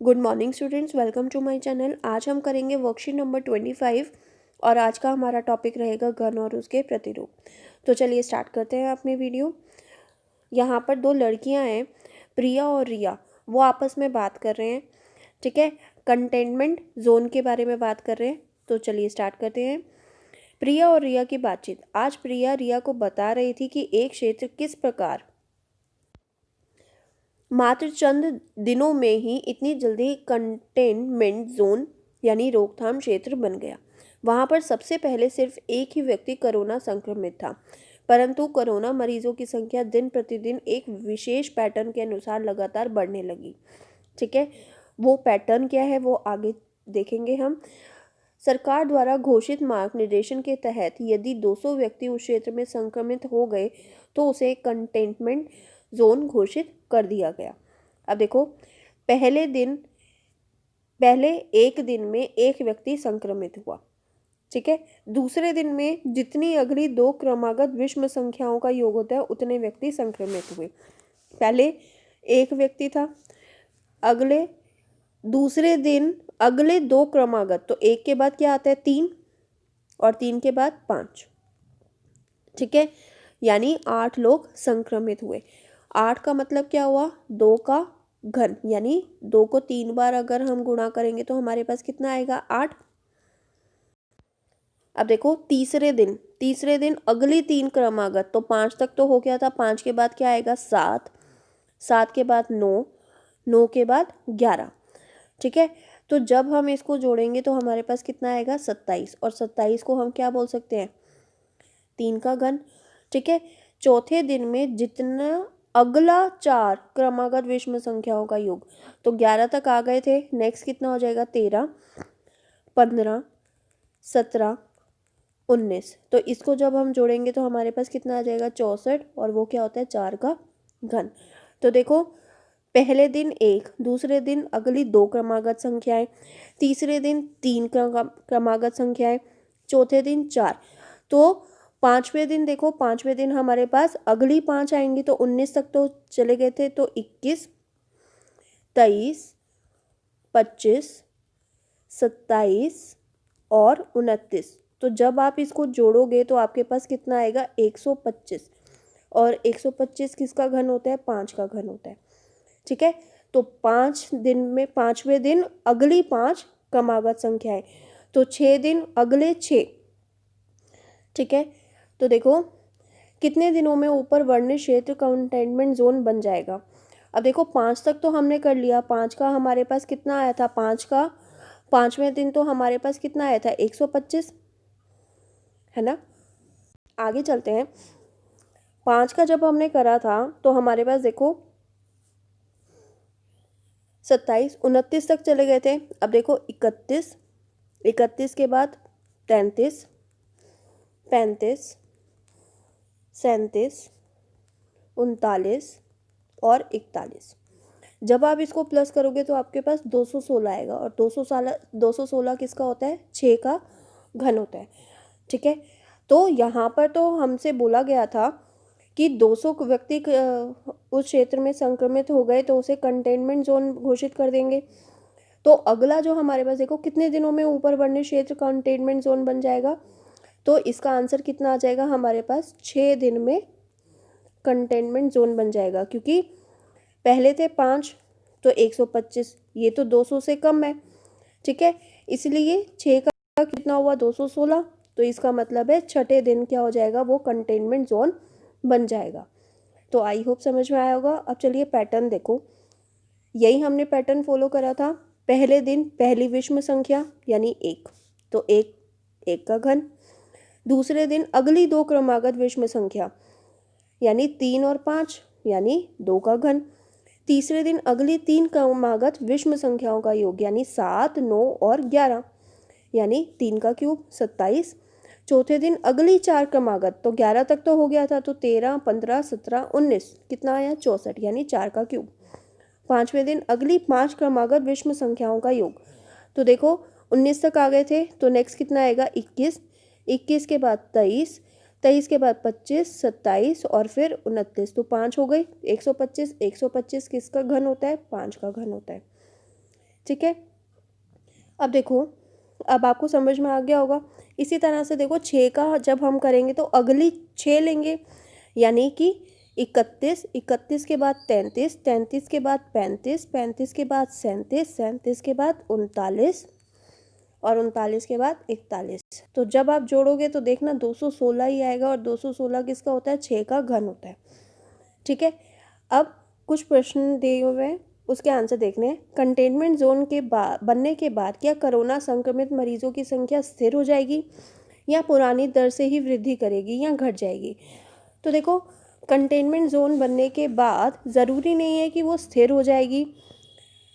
Good morning students, welcome to my channel. आज हम करेंगे वर्कशीट नंबर 25 और आज का हमारा टॉपिक रहेगा घन और उसके प्रतिरूप। तो चलिए स्टार्ट करते हैं अपनी वीडियो। यहाँ पर दो लड़कियाँ हैं, प्रिया और रिया। वो आपस में बात कर रहे हैं, ठीक है। कंटेनमेंट जोन के बारे में बात कर रहे हैं। तो चलिए स्टार्ट करते हैं। प्रिया और रिया की बातचीत। आज प्रिया रिया को बता रही थी कि एक क्षेत्र किस प्रकार मात्र चंद दिनों में ही इतनी जल्दी कंटेनमेंट जोन यानी रोकथाम क्षेत्र बन गया। वहां पर सबसे पहले सिर्फ एक ही व्यक्ति कोरोना संक्रमित था, परंतु कोरोना मरीजों की संख्या दिन प्रतिदिन एक विशेष पैटर्न के अनुसार लगातार बढ़ने लगी। ठीक है, वो पैटर्न क्या है वो आगे देखेंगे हम। सरकार द्वारा घोषित मार्गनिर्देशन के तहत यदि 200 व्यक्ति उस क्षेत्र में संक्रमित हो गए तो उसे कंटेनमेंट जोन घोषित कर दिया गया। अब देखो, पहले एक दिन में एक व्यक्ति संक्रमित हुआ, ठीक है। दूसरे दिन में जितनी अगली दो क्रमागत विषम संख्याओं का योग होता है उतने व्यक्ति संक्रमित हुए। पहले एक व्यक्ति था, दूसरे दिन अगले दो क्रमागत, तो एक के बाद क्या आता है 3 और 3 के बाद 5, ठीक है। यानी 8 लोग संक्रमित हुए। 8 का मतलब क्या हुआ, 2 का घन, यानी 2 को 3 बार अगर हम गुणा करेंगे तो हमारे पास कितना आएगा 8। अब देखो तीसरे दिन अगली 3 क्रमागत, तो 5 तक तो हो गया था, 5 के बाद क्या आएगा 7, 7 के बाद 9, 9 के बाद 11, ठीक है। तो जब हम इसको जोड़ेंगे तो हमारे पास कितना आएगा 27, और 27 को हम क्या बोल सकते हैं 3 का घन, ठीक है। चौथे दिन में जितना अगला 4 क्रमागत विषम संख्याओं का योग, तो 11 तक आ गए थे। नेक्स्ट कितना हो जाएगा 13, 15, 17, 19। तो इसको जब हम जोड़ेंगे तो हमारे पास कितना आ जाएगा 64, और वो क्या होता है 4 का घन। तो देखो, पहले दिन 1, दूसरे दिन अगली 2 क्रमागत संख्याएं, तीसरे दिन 3 क्रमागत संख्याएं, चौथे दिन 4। तो पांचवें दिन देखो, पांचवें दिन हमारे पास अगली 5 आएंगी, तो 19 तक तो चले गए थे। तो 21, 23, 25, 27 और 29। तो जब आप इसको जोड़ोगे तो आपके पास कितना आएगा 125, और 125 किसका घन होता है 5 का घन होता है, ठीक है। तो 5 दिन में पांचवें दिन अगली 5 क्रमागत संख्याएं, तो 6 दिन अगले 6, ठीक है। तो देखो कितने दिनों में ऊपर वर्णित क्षेत्र कंटेनमेंट जोन बन जाएगा। अब देखो 5 तक तो हमने कर लिया, 5 का हमारे पास कितना आया था, 5 का पांचवें दिन तो हमारे पास कितना आया था 125, है ना। आगे चलते हैं। 5 का जब हमने करा था तो हमारे पास देखो 27, 29 तक चले गए थे। अब देखो 31, 31 के बाद 33, 35, 37, 39 और 41। जब आप इसको प्लस करोगे तो आपके पास 216 आएगा, और 216 किसका होता है 6 का घन होता है, ठीक है। तो यहाँ पर तो हमसे बोला गया था कि 200 व्यक्ति उस क्षेत्र में संक्रमित हो गए तो उसे कंटेनमेंट जोन घोषित कर देंगे। तो अगला जो हमारे पास देखो कितने दिनों में ऊपर वर्णित क्षेत्र कंटेनमेंट जोन बन जाएगा, तो इसका आंसर कितना आ जाएगा हमारे पास 6 दिन में कंटेनमेंट जोन बन जाएगा। क्योंकि पहले थे 5, तो 125, ये तो 200 से कम है, ठीक है। इसलिए 6 का कितना हुआ 216, तो इसका मतलब है छठे दिन क्या हो जाएगा वो कंटेनमेंट जोन बन जाएगा। तो आई होप समझ में आया होगा। अब चलिए पैटर्न देखो, यही हमने पैटर्न फॉलो करा था। पहले दिन पहली विषम संख्या यानी 1, तो 1 का घन। दूसरे दिन अगली 2 क्रमागत विषम संख्या यानी 3 और 5 यानी 2 का घन। तीसरे दिन अगली 3 क्रमागत विषम संख्याओं का योग यानी 7, 9 और 11 यानी 3 का क्यूब 27। चौथे दिन अगली 4 क्रमागत, तो 11 तक तो हो गया था, तो 13, 15, 17, 19 कितना आया 64 यानी 4 का क्यूब। पांचवें दिन अगली 5 क्रमागत विषम संख्याओं का योग, तो देखो 19 तक आ गए थे, तो नेक्स्ट कितना आएगा 21, 21 के बाद 23, 23 के बाद 25, 27 और फिर 29, तो 5 हो गई। 125, 125 किसका घन होता है 5 का घन होता है। ठीक है। अब देखो, अब आपको समझ में आ गया होगा। इसी तरह से देखो 6 का जब हम करेंगे तो अगली 6 लेंगे, यानी कि 31, 31 के बाद 33, 33 के बाद 35, 35 के बाद 37, 37 के बाद 39 और 39 के बाद 41। तो जब आप जोड़ोगे तो देखना 216 ही आएगा, और 216 किसका होता है? 6 का घन होता है। ठीक है। अब कुछ प्रश्न दिए हुए हैं, उसके आंसर देखने हैं। कंटेनमेंट जोन के बनने के बाद क्या कोरोना संक्रमित मरीजों की संख्या स्थिर हो जाएगी या पुरानी दर से ही वृद्धि करेगी या घट जाएगी? तो देखो, कंटेनमेंट जोन बनने के बाद ज़रूरी नहीं है कि वो स्थिर हो जाएगी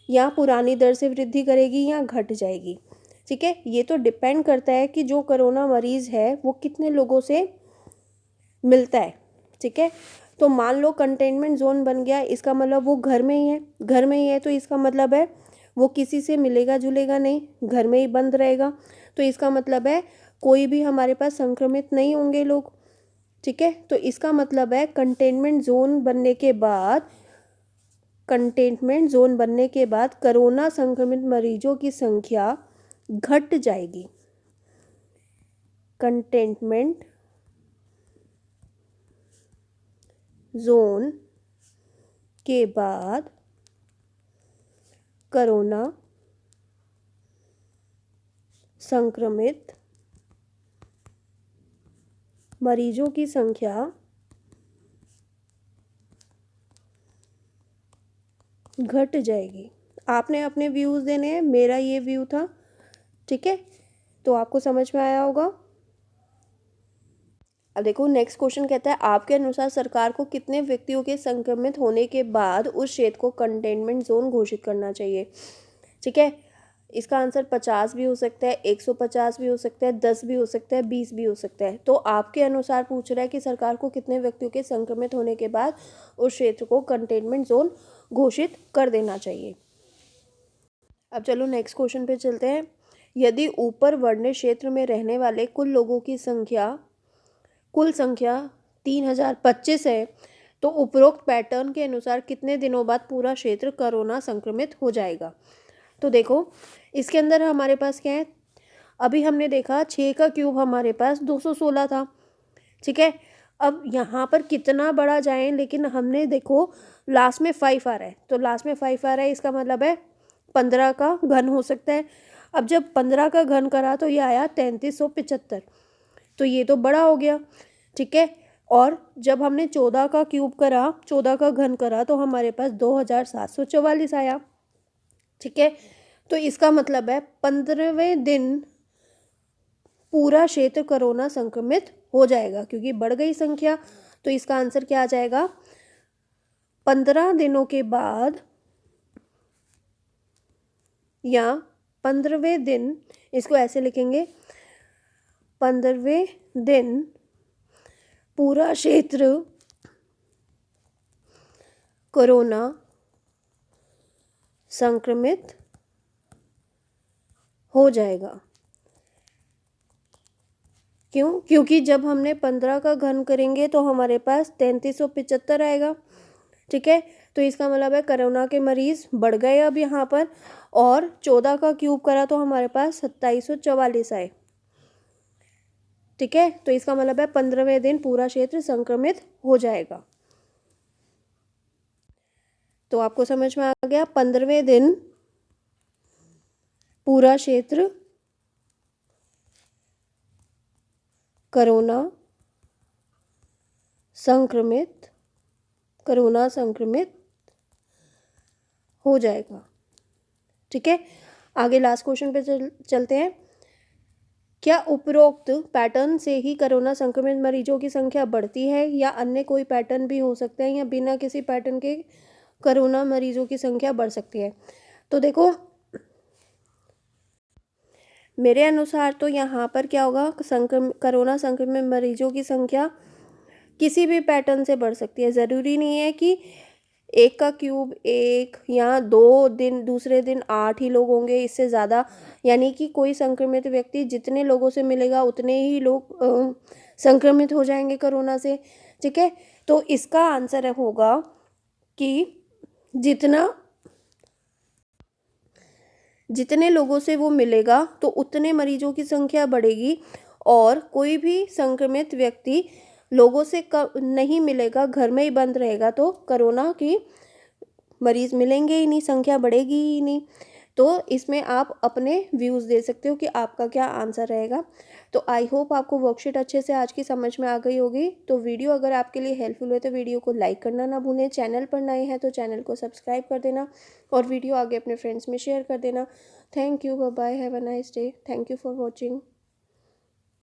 या पुरानी दर से वृद्धि करेगी या घट जाएगी। ठीक है, ये तो डिपेंड करता है कि जो कोरोना मरीज़ है वो कितने लोगों से मिलता है। ठीक है, तो मान लो कंटेनमेंट जोन बन गया, इसका मतलब वो घर में ही है। घर में ही है तो इसका मतलब है वो किसी से मिलेगा जुलेगा नहीं, घर में ही बंद रहेगा। तो इसका मतलब है कोई भी हमारे पास संक्रमित नहीं होंगे लोग। ठीक है, तो इसका मतलब है कंटेनमेंट जोन बनने के बाद, कंटेनमेंट जोन बनने के बाद कोरोना संक्रमित मरीजों की संख्या घट जाएगी। कंटेनमेंट जोन के बाद कोरोना संक्रमित मरीजों की संख्या घट जाएगी। आपने अपने व्यूज़ देने हैं, मेरा ये व्यू था। ठीक है, तो आपको समझ में आया होगा। अब देखो नेक्स्ट क्वेश्चन कहता है, आपके अनुसार सरकार को कितने व्यक्तियों के संक्रमित होने के बाद उस क्षेत्र को कंटेनमेंट जोन घोषित करना चाहिए? ठीक है, इसका आंसर 50 भी हो सकता है, 150 भी हो सकता है, 10 भी हो सकता है, 20 भी हो सकता है। तो आपके अनुसार पूछ रहा है कि सरकार को कितने व्यक्तियों के संक्रमित होने के बाद उस क्षेत्र को कंटेनमेंट जोन घोषित कर देना चाहिए। अब चलो नेक्स्ट क्वेश्चन पे चलते हैं। यदि ऊपर वर्णित क्षेत्र में रहने वाले कुल लोगों की कुल संख्या 3025 है, तो उपरोक्त पैटर्न के अनुसार कितने दिनों बाद पूरा क्षेत्र कोरोना संक्रमित हो जाएगा? तो देखो, इसके अंदर हमारे पास क्या है? अभी हमने देखा 6 का क्यूब हमारे पास 216 था। ठीक है, अब यहाँ पर कितना बड़ा जाए, लेकिन हमने देखो लास्ट में 5 आ रहा है, तो लास्ट में 5 आ रहा है, इसका मतलब है 15 का घन हो सकता है। अब जब 15 का घन करा तो ये आया 3375, तो ये तो बड़ा हो गया। ठीक है, और जब हमने 14 का क्यूब करा, 14 का घन करा, तो हमारे पास 2744 आया। ठीक है, तो इसका मतलब है 15वें दिन पूरा क्षेत्र कोरोना संक्रमित हो जाएगा, क्योंकि बढ़ गई संख्या। तो इसका आंसर क्या आ जाएगा? 15 दिनों के बाद या 15वें दिन, इसको ऐसे लिखेंगे, 15वें दिन पूरा क्षेत्र कोरोना संक्रमित हो जाएगा। क्यों? क्योंकि जब हमने 15 का घन करेंगे तो हमारे पास 3375 आएगा। ठीक है, तो इसका मतलब है कोरोना के मरीज बढ़ गए अब यहाँ पर, और 14 का क्यूब करा तो हमारे पास 2744 आए। ठीक है, तो इसका मतलब है 15वें दिन पूरा क्षेत्र संक्रमित हो जाएगा। तो आपको समझ में आ गया, 15वें दिन पूरा क्षेत्र कोरोना संक्रमित हो जाएगा। ठीक है, आगे लास्ट क्वेश्चन पे चलते हैं। क्या उपरोक्त पैटर्न से ही कोरोना संक्रमित मरीजों की संख्या बढ़ती है या अन्य कोई पैटर्न भी हो सकता है, या बिना किसी पैटर्न के कोरोना मरीजों की संख्या बढ़ सकती है? तो देखो, मेरे अनुसार तो यहाँ पर क्या होगा, कोरोना संक्रमित मरीजों की संख्या किसी भी पैटर्न से बढ़ सकती है। ज़रूरी नहीं है कि 1 का क्यूब 1 या 2 दिन, दूसरे दिन 8 ही लोग होंगे, इससे ज़्यादा। यानी कि कोई संक्रमित व्यक्ति जितने लोगों से मिलेगा उतने ही लोग संक्रमित हो जाएंगे कोरोना से। ठीक है, तो इसका आंसर होगा कि जितना जितने लोगों से वो मिलेगा तो उतने मरीजों की संख्या बढ़ेगी, और कोई भी संक्रमित व्यक्ति लोगों से नहीं मिलेगा, घर में ही बंद रहेगा, तो कोरोना की मरीज़ मिलेंगे ही नहीं, संख्या बढ़ेगी ही नहीं। तो इसमें आप अपने व्यूज़ दे सकते हो कि आपका क्या आंसर रहेगा। तो आई होप आपको वर्कशीट अच्छे से आज की समझ में आ गई होगी। तो वीडियो अगर आपके लिए हेल्पफुल हुए तो वीडियो को लाइक करना ना भूलें। चैनल पर नए हैं तो चैनल को सब्सक्राइब कर देना, और वीडियो आगे अपने फ्रेंड्स में शेयर कर देना। Thank you, bye bye, have a nice day, thank you for watching.